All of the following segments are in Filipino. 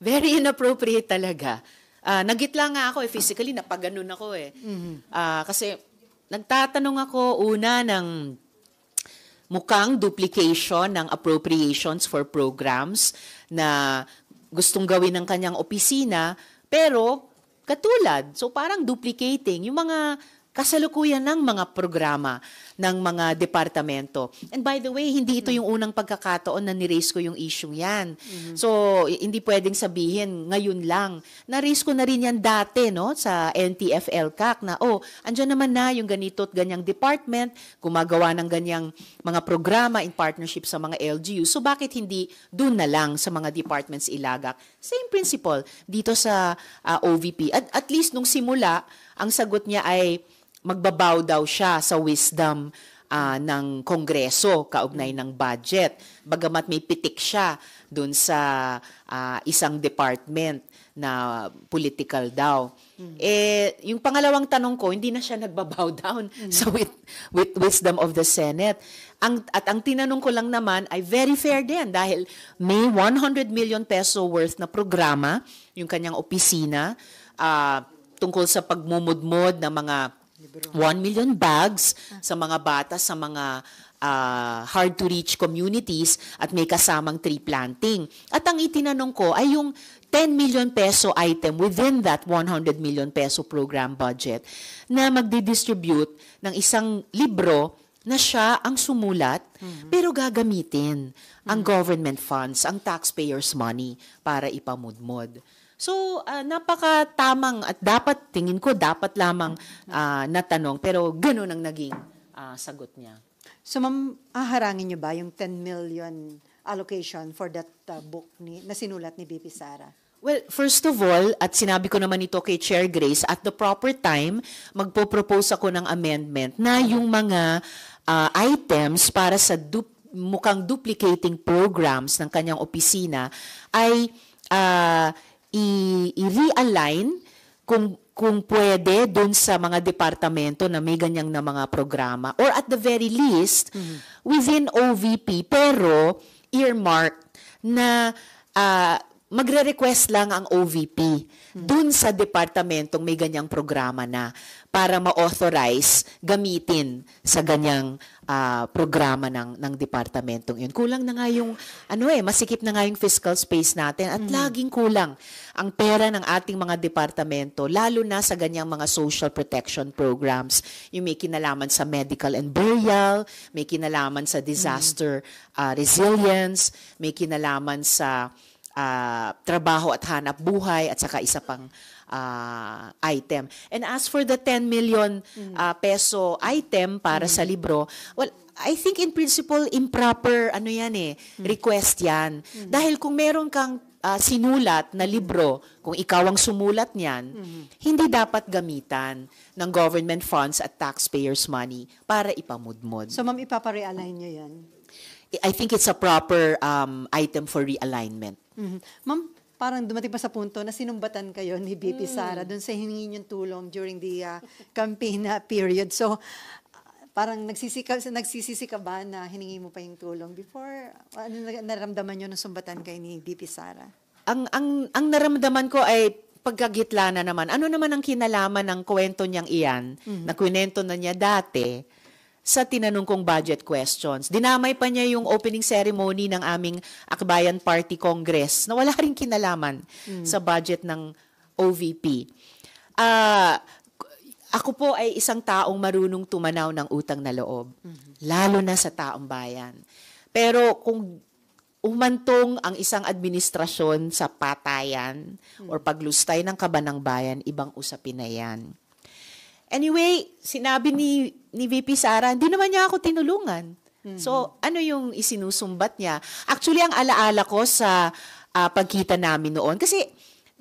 Very inappropriate talaga. Nagitla nga ako physically, napaganon ako kasi nagtatanong ako una ng mukhang duplication ng appropriations for programs na gustong gawin ng kanyang opisina, pero katulad, so parang duplicating yung mga kasalukuyan ng mga programa ng mga departamento. And by the way, hindi ito yung unang pagkakataon na ni-raise ko yung issue yan. So, hindi pwedeng sabihin ngayon lang. Na-raise ko na rin yan dati sa NTF-ELCAC na, andyan naman na yung ganito at ganyang department, gumagawa ng ganyang mga programa in partnership sa mga LGU. So, bakit hindi dun na lang sa mga departments ilagak? Same principle dito sa OVP. At least nung simula, ang sagot niya ay magbabaw daw siya sa wisdom ng Kongreso kaugnay ng budget. Bagamat may pitik siya dun sa isang department na political daw. Yung pangalawang tanong ko, hindi na siya nagbabow down sa with wisdom of the Senate. At ang tinanong ko lang naman ay very fair din dahil may 100 million peso worth na programa, yung kanyang opisina, tungkol sa pagmumudmod ng mga 1 million bags sa mga bata sa mga hard-to-reach communities at may kasamang tree planting. At ang itinanong ko ay yung 10 million peso item within that 100 million peso program budget na magdi-distribute ng isang libro na siya ang sumulat pero gagamitin ang government funds, ang taxpayers' money para ipamudmod. So, napakatamang at tingin ko, dapat lamang natanong. Pero gano'n ang naging sagot niya. So, ma'am, haharangin niyo ba yung 10 million allocation for that book na sinulat ni BP Sara? Well, first of all, at sinabi ko naman ito kay Chair Grace, at the proper time, magpo-propose ako ng amendment na yung mga items para sa mukhang duplicating programs ng kanyang opisina ay i-realign kung pwede doon sa mga departamento na may ganyang na mga programa or at the very least within OVP pero earmarked na magre-request lang ang OVP doon sa departamentong may ganyang programa na para ma-authorize gamitin sa ganyang programa ng departamentong yun. Kulang na nga yung, masikip na nga yung fiscal space natin at laging kulang ang pera ng ating mga departamento, lalo na sa ganyang mga social protection programs. Yung may kinalaman sa medical and burial, may kinalaman sa disaster resilience, may kinalaman sa trabaho at hanap buhay at saka isa pang item. And as for the 10 million peso item para sa libro, well, I think in principle improper request yan. Dahil kung meron kang sinulat na libro, kung ikaw ang sumulat niyan, hindi dapat gamitan ng government funds at taxpayers' money para ipamudmod. So, ma'am, ipapa-realign niyo yan? I think it's a proper item for realignment. Ma'am, parang dumating pa sa punto na sinumbatan kayo ni BP Sara doon sa hiningi niyong tulong during the campaign period. So, parang nagsisisi ka ba na hiningi mo pa yung tulong before? Ano naramdaman niyo nung sumbatan kay ni BP Sara? Ang naramdaman ko ay pagkagitla na naman. Ano naman ang kinalaman ng kwento niyang iyan, na kwento na niya dati, sa tinanong kong budget questions. Dinamay pa niya yung opening ceremony ng aming Akbayan Party Congress na wala rin kinalaman sa budget ng OVP. Ako po ay isang taong marunong tumanaw ng utang na loob, lalo na sa taong bayan. Pero kung umantong ang isang administrasyon sa patayan or paglustay ng kaban ng bayan, ibang usapin na yan. Anyway, sinabi ni VP Sara, hindi naman niya ako tinulungan. So, ano yung isinusumbat niya? Actually, ang alaala ko sa pagkita namin noon, kasi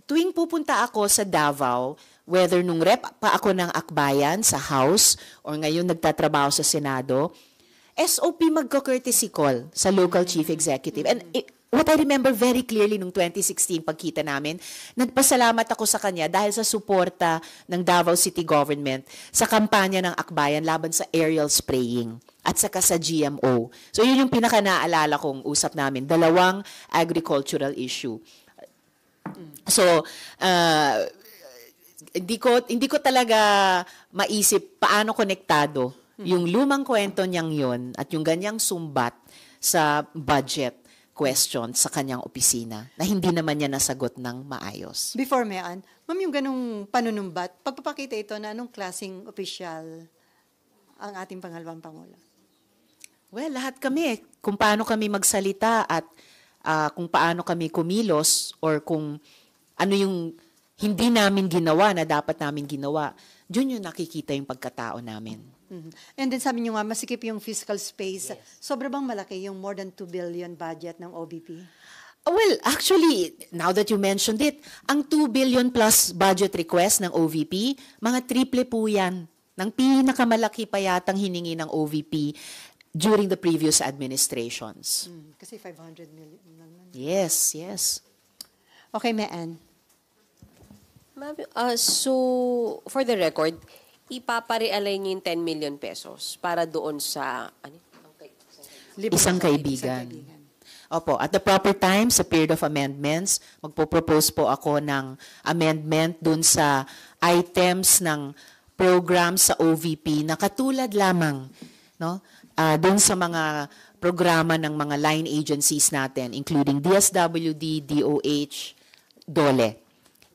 tuwing pupunta ako sa Davao, whether nung rep pa ako ng Akbayan sa House or ngayon nagtatrabaho sa Senado, SOP magko-courtesy call sa local chief executive. And what I remember very clearly nung 2016 pagkita namin, nagpasalamat ako sa kanya dahil sa suporta ng Davao City Government sa kampanya ng Akbayan laban sa aerial spraying at saka sa GMO. So yun yung pinaka-naalala kong usap namin, dalawang agricultural issue. So, hindi ko talaga maisip paano konektado yung lumang kwento niyang yun at yung ganyang sumbat sa budget question sa kanyang opisina na hindi naman niya nasagot ng maayos. Before Mayan, ma'am, yung ganong panunumbat, pagpapakita ito na anong klaseng opisyal ang ating pangalawang Pangulo? Well, lahat kami, kung paano kami magsalita at kung paano kami kumilos or kung ano yung hindi namin ginawa na dapat namin ginawa, dun yung nakikita yung pagkatao namin. And then sabi niyo nga, masikip yung fiscal space. Yes. Sobra bang malaki yung more than 2 billion budget ng OBP? Well, actually, now that you mentioned it, ang 2 billion plus budget request ng OVP, mga triple po yan ng pinakamalaki pa yatang hiningi ng OVP during the previous administrations. Kasi 500 million naman. Yes, yes. Okay, Mayan. Ma'am, so, for the record, ipapare-align niyo yung 10 million pesos para doon sa Isang kaibigan. Opo, at the proper time, sa period of amendments, magpo-propose po ako ng amendment dun sa items ng program sa OVP na katulad lamang, no? Dun sa mga programa ng mga line agencies natin, including DSWD, DOH, DOLE.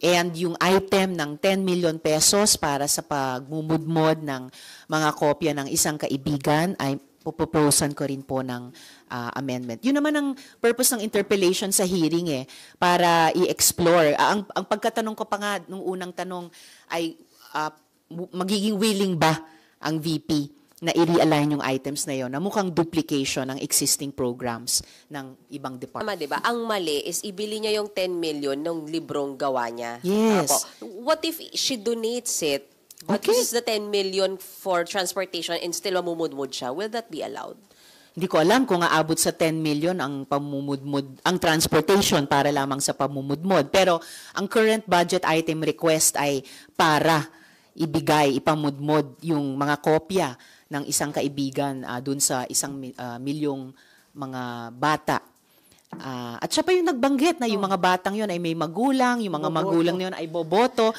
And yung item ng 10 million pesos para sa pagmumudmod ng mga kopya ng isang kaibigan ay puproposan ko rin po ng amendment. Yun naman ang purpose ng interpellation sa hearing para i-explore. Ang pagkatanong ko pa nga nung unang tanong ay magiging willing ba ang VP na i-realign yung items na yon na mukhang duplication ng existing programs ng ibang department. Tama, diba? Ang mali is ibili niya yung 10 million ng librong gawa niya. Yes. Apo. What if she donates it, but uses the 10 million for transportation and still mamumudmud siya? Will that be allowed? Hindi ko alam kung aabot sa 10 million ang pamumudmud, ang transportation para lamang sa pamumudmod. Pero ang current budget item request ay para ibigay, ipamudmod yung mga kopya ng isang kaibigan dun sa 1 milyong mga bata. At siya pa yung nagbanggit na yung mga batang yun ay may magulang, yung mga magulang yun ay boboto.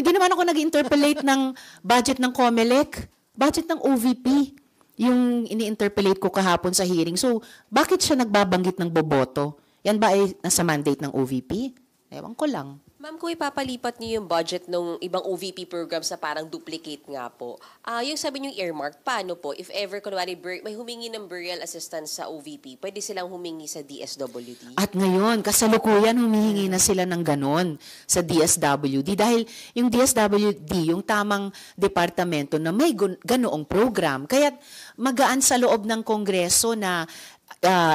Hindi naman ako nag-interpolate ng budget ng COMELEC, budget ng OVP, yung ini-interpolate ko kahapon sa hearing. So, bakit siya nagbabanggit ng boboto? Yan ba ay nasa mandate ng OVP? Ewan ko lang. Ma'am, kung ipapalipat niyo yung budget ng ibang OVP programs na parang duplicate nga po, yung sabi niyo earmark, paano po? If ever, kunwari, may humingi ng burial assistance sa OVP, pwede silang humingi sa DSWD? At ngayon, kasalukuyan, humihingi na sila ng ganon sa DSWD dahil yung DSWD, yung tamang departamento na may ganoong program. Kaya magaan sa loob ng Kongreso na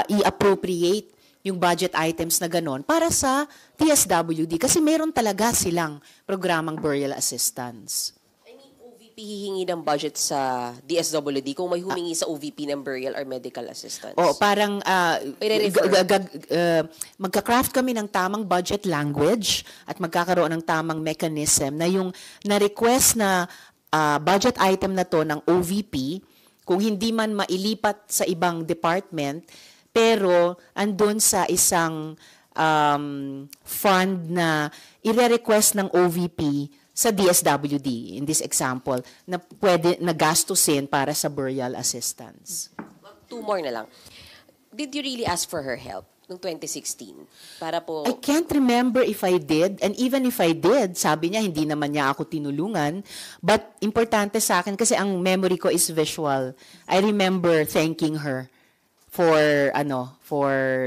i-appropriate yung budget items na ganon para sa DSWD kasi meron talaga silang programang burial assistance. I mean, OVP hihingi ng budget sa DSWD kung may humingi sa OVP ng burial or medical assistance? Parang magka-craft kami ng tamang budget language at magkakaroon ng tamang mechanism na yung na-request na budget item na to ng OVP, kung hindi man mailipat sa ibang department, pero andun sa isang fund na i-request ng OVP sa DSWD, in this example, na pwede nagastusin para sa burial assistance. 2 more na lang. Did you really ask for her help noong 2016? Para po... I can't remember if I did, and even if I did, sabi niya, hindi naman niya ako tinulungan, but importante sa akin kasi ang memory ko is visual. I remember thanking her for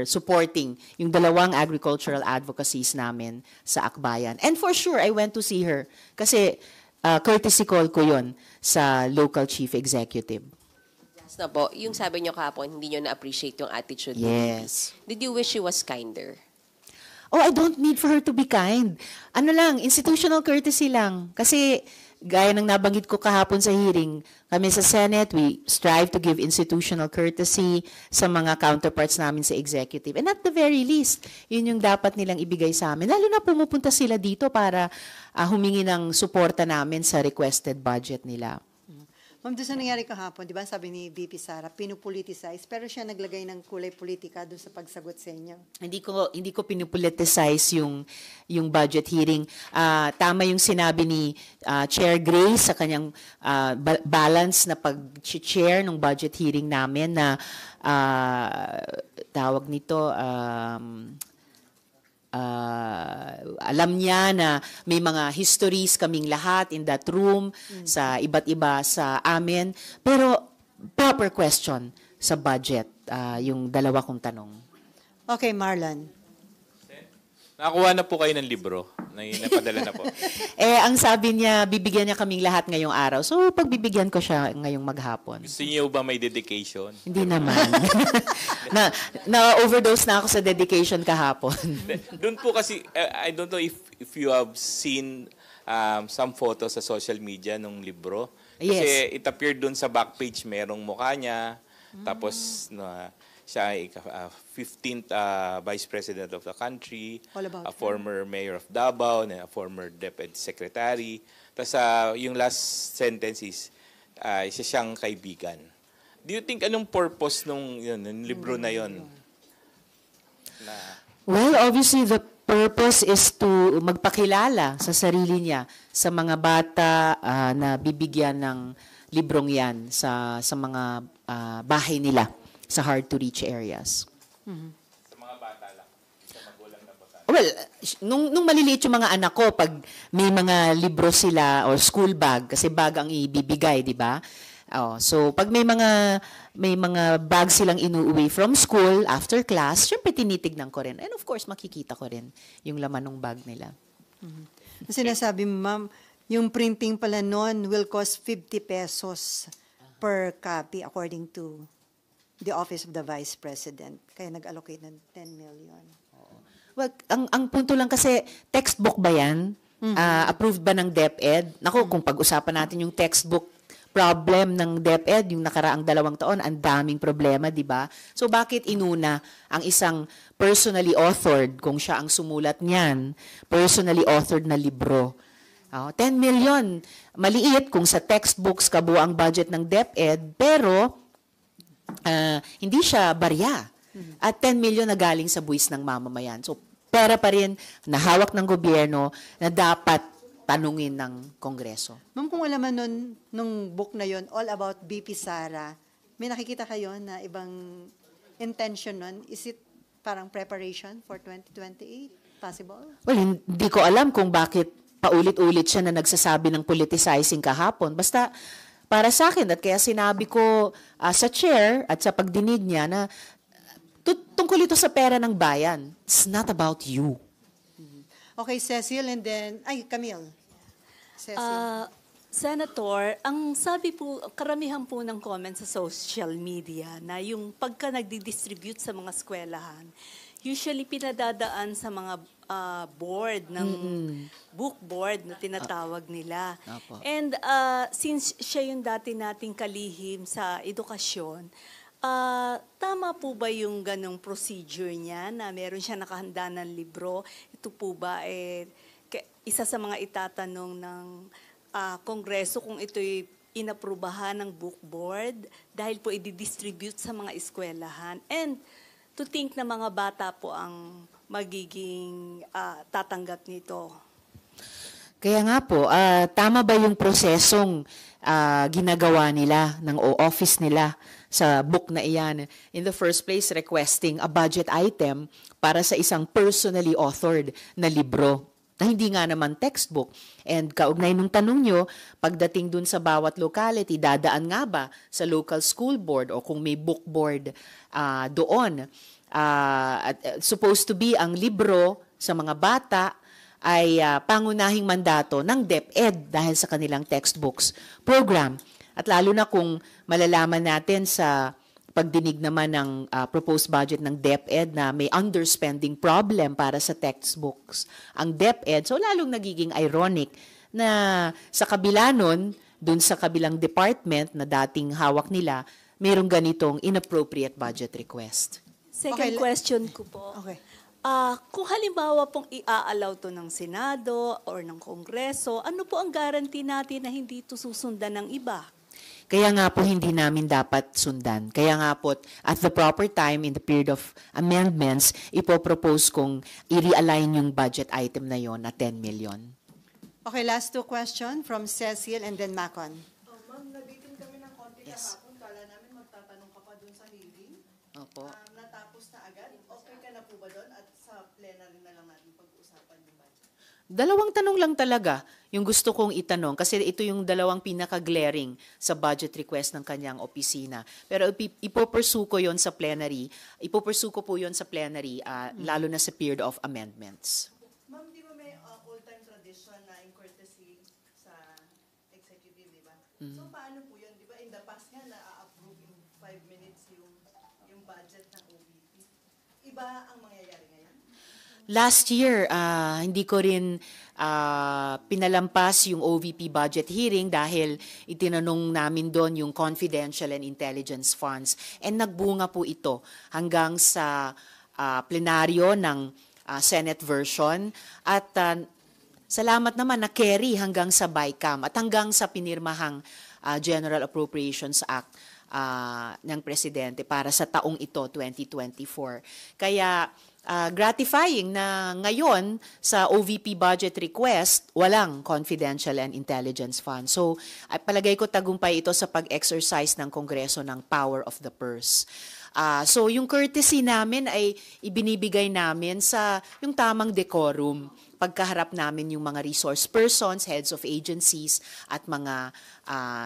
supporting yung dalawang agricultural advocacies namin sa Akbayan. And for sure, I went to see her kasi courtesy call ko yon sa local chief executive. Last na po, yung sabi niyo kahapon, hindi niyo na-appreciate yung attitude. Yes. Did you wish she was kinder? Oh, I don't need for her to be kind. Institutional courtesy lang. Kasi gaya ng nabanggit ko kahapon sa hearing, kami sa Senate, we strive to give institutional courtesy sa mga counterparts namin sa executive. And at the very least, yun yung dapat nilang ibigay sa amin. Lalo na pumupunta sila dito para humingi ng suporta namin sa requested budget nila. Ma'am, doon sa nangyari kahapon, di ba sabi ni VP Sara, pinupoliticize, pero siya naglagay ng kulay politika doon sa pagsagot sa inyo. Hindi ko pinupoliticize yung budget hearing. Tama yung sinabi ni Chair Grace sa kanyang balance na pag-chair ng budget hearing namin na tawag nito alam niya na may mga histories kaming lahat in that room sa iba't iba sa amin. Pero proper question sa budget, yung dalawa kong tanong. Okay, Marlon. Nakakuha na po kayo ng libro na napadala na po. Ang sabi niya, bibigyan niya kaming lahat ngayong araw. So, pagbibigyan ko siya ngayong maghapon. Gusto niyo ba may dedication? Hindi naman. Na-overdose na ako sa dedication kahapon. Doon po kasi, I don't know if you have seen some photos sa social media ng libro. Kasi Yes. it appeared doon sa back page, merong mukha niya. Tapos, siya ay 15th Vice President of the country, All about a former Mayor of Davao, and a former Deputy Secretary. Tapos yung last sentence is, isa siyang kaibigan. Do you think anong purpose nung libro na yon? Well, obviously, the purpose is to magpakilala sa sarili niya sa mga bata na bibigyan ng librong yan sa mga bahay nila sa hard-to-reach areas. Sa mga bata lang, sa magulang na bata. Well, nung maliliit yung mga anak ko, pag may mga libro sila or school bag, kasi bag ang ibibigay, di ba? So, pag may mga bag silang inuuwi from school after class, syempre tinitignan ko rin. And of course, makikita ko rin yung laman ng bag nila. Sinasabi mo, ma'am, yung printing pala noon will cost 50 pesos per copy according to the Office of the Vice President. Kaya nag-allocate ng 10 million. Well, ang punto lang kasi, textbook ba yan? Approved ba ng DepEd? Naku, kung pag-usapan natin yung textbook problem ng DepEd, yung nakaraang 2 taon, ang daming problema, di ba? So bakit inuna ang isang personally authored, kung siya ang sumulat niyan, personally authored na libro? 10 million, maliit kung sa textbooks kabuo ang budget ng DepEd, pero hindi siya barya. At 10 million na galing sa buwis ng mamamayan. So pera pa rin na hawak ng gobyerno na dapat tanungin ng Kongreso. Ma'am, kung alam mo nung book na yon, all about BP Sara, may nakikita kayo na ibang intention nun? Is it parang preparation for 2028? Possible? Well, hindi ko alam kung bakit paulit-ulit siya na nagsasabi ng politicizing kahapon. Basta para sa akin, at kaya sinabi ko sa chair at sa pagdinig niya na tungkol ito sa pera ng bayan. It's not about you. Okay, Cecil, and then, Camille. Cecil. Senator, ang sabi po, karamihan po ng comments sa social media na yung pagka nagdi-distribute sa mga eskwelahan, usually pinadadaan sa mga board ng book board na tinatawag nila. Apo. And since siya yung dati nating kalihim sa edukasyon, tama po ba yung ganong procedure niya na meron siya nakahanda ng libro? Ito po ba isa sa mga itatanong ng Kongreso kung ito'y inaprubahan ng book board dahil po i-distribute sa mga eskwelahan? And to think na mga bata po ang magiging tatanggap nito. Kaya nga po, tama ba yung prosesong ginagawa nila ng office nila sa book na iyan? In the first place, requesting a budget item para sa isang personally authored na libro na hindi nga naman textbook. And kaugnay nung tanong nyo, pagdating dun sa bawat locality, dadaan nga ba sa local school board o kung may book board doon? Supposed to be ang libro sa mga bata ay pangunahing mandato ng DepEd dahil sa kanilang textbooks program. At lalo na kung malalaman natin sa pagdinig naman ng proposed budget ng DepEd na may underspending problem para sa textbooks ang DepEd, so lalong nagiging ironic na sa kabila nun, dun sa kabilang department na dating hawak nila, mayroong ganitong inappropriate budget request. Second Okay, question ko po. Okay. Kung halimbawa pong i-allow to ng Senado or ng Kongreso, ano po ang guarantee natin na hindi ito susundan ng iba? Kaya nga po hindi namin dapat sundan. Kaya nga po at the proper time in the period of amendments, ipopropose kong i-realign yung budget item na yon na 10 million. Okay, last two question from Cecil and then Macon. Ma'am, nabitin kami ng konti Yes. kahapon. Kala namin magtatanong ka pa dun sa hearing. Opo. Natapos na agad. Okay ka na po ba doon? At sa plenary na lang natin pag-uusapan yung budget. Dalawang tanong lang talaga yung gusto kong itanong kasi ito yung dalawang pinaka-glaring sa budget request ng kanyang opisina. Pero ipopursue ko yon sa plenary. Ipopursue ko po yon sa plenary, lalo na sa period of amendments. Ma'am, di ba may all-time tradition na in courtesy sa executive, di ba? So, paano po yun? Di ba in the past nga na-approve in 5 minutes yung budget ng OVP. Iba ang mangyayari ngayon? Last year, hindi ko rin pinalampas yung OVP budget hearing dahil itinanong namin doon yung confidential and intelligence funds. And nagbunga po ito hanggang sa plenaryo ng Senate version. At salamat naman na carry hanggang sa BICAM at hanggang sa pinirmahang General Appropriations Act ng Presidente para sa taong ito, 2024. Kaya gratifying na ngayon sa OVP budget request, walang confidential and intelligence fund. So, palagay ko tagumpay ito sa pag-exercise ng Kongreso ng power of the purse. So, yung courtesy namin ay ibinibigay namin sa yung tamang decorum pagkaharap namin yung mga resource persons, heads of agencies, at mga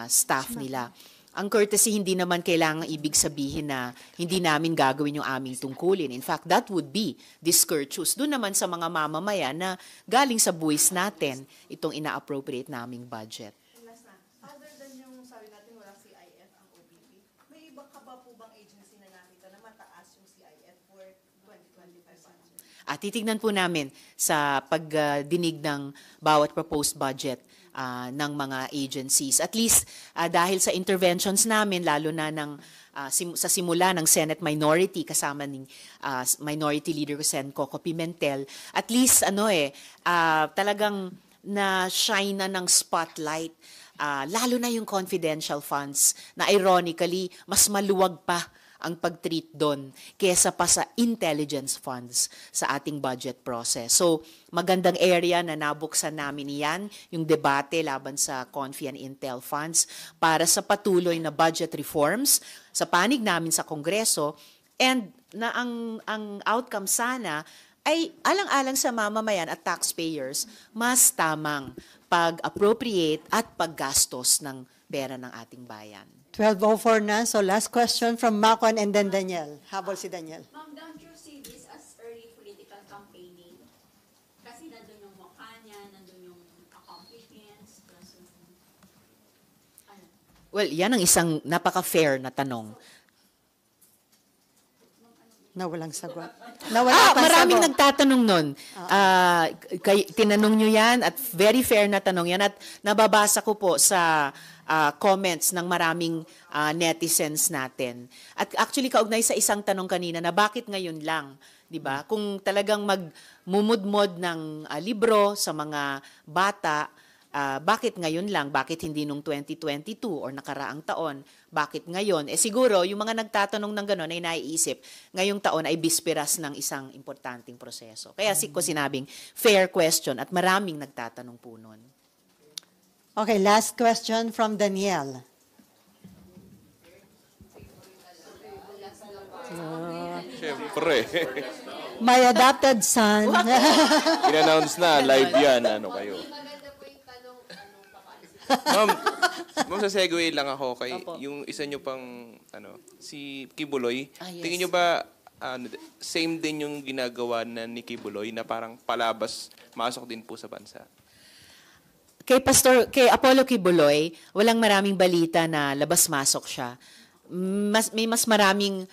staff nila. Ang courtesy hindi naman kailangang ibig sabihin na hindi namin gagawin yung aming tungkulin. In fact, that would be discourteous. Doon naman sa mga mamamayan na galing sa buwis natin itong ina-appropriate naming budget. And last na, other than yung sabi natin walang CIF ang OVP, may iba ka ba po bang agency na nakita na mataas yung CIF for 2025 budget? Titignan po namin sa pagdinig ng bawat proposed budget ng mga agencies. At least dahil sa interventions namin, lalo na sa simula ng Senate Minority kasama ng Minority Leader Sen. Coco Pimentel, at least talagang na-shine na ng spotlight, lalo na yung confidential funds na ironically, mas maluwag pa ang pag-treat doon kesa pa sa intelligence funds sa ating budget process. So, magandang area na nabuksan namin iyan, yung debate laban sa Confi and Intel funds para sa patuloy na budget reforms sa panig namin sa Kongreso and na ang outcome sana ay alang-alang sa mamamayan at taxpayers, mas tamang pag-appropriate at paggastos ng pera ng ating bayan. 12:04 na, so last question from Macon and then Daniel. Habol si Daniel. Ma'am, don't you see this as early political campaigning? Kasi nandun yung mukha niya, nandun yung accomplishments, plus ano? Well, yan ang isang napaka-fair na tanong. Nawalang sagot. Nawala pa Maraming sagot. nagtatanong nun. Tinanong nyo yan at very fair na tanong yan at nababasa ko po sa comments ng maraming netizens natin. At actually kaugnay sa isang tanong kanina na bakit ngayon lang, 'di ba? Kung talagang magmumudmod ng libro sa mga bata, bakit ngayon lang? Bakit hindi nung 2022 or nakaraang taon? Bakit ngayon? Siguro, yung mga nagtatanong ng gano'n ay naiisip, ngayong taon ay bisperas ng isang importanteng proseso. Kaya ko sinabing, fair question at maraming nagtatanong po nun. Okay, last question from Daniel. Siyempre. My adopted son. In-announce na, live yan. Ano kayo? Ma'am, sa segue lang ako kay Opo. yung isa nyo pang, si Kibuloy. Yes. Tingin nyo ba, same din yung ginagawa na ni Kibuloy na parang palabas, masok din po sa bansa? Kay Apollo Kibuloy, walang maraming balita na labas-masok siya. May mas maraming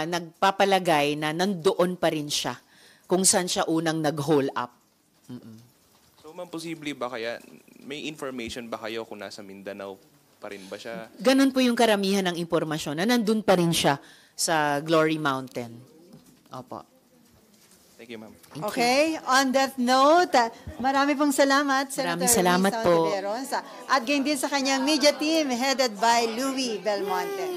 nagpapalagay na nandoon pa rin siya kung saan siya unang nag-hole up. So, ma'am, posible ba kaya may information ba kayo kung nasa Mindanao pa rin ba siya? Ganun po yung karamihan ng impormasyon na nandun pa rin siya sa Glory Mountain. Opo. Thank you, ma'am. Okay, on that note, marami pong salamat, Senator Maraming salamat Risa po. Ontiveros, at gayon din sa kanyang media team headed by Louie Belmonte.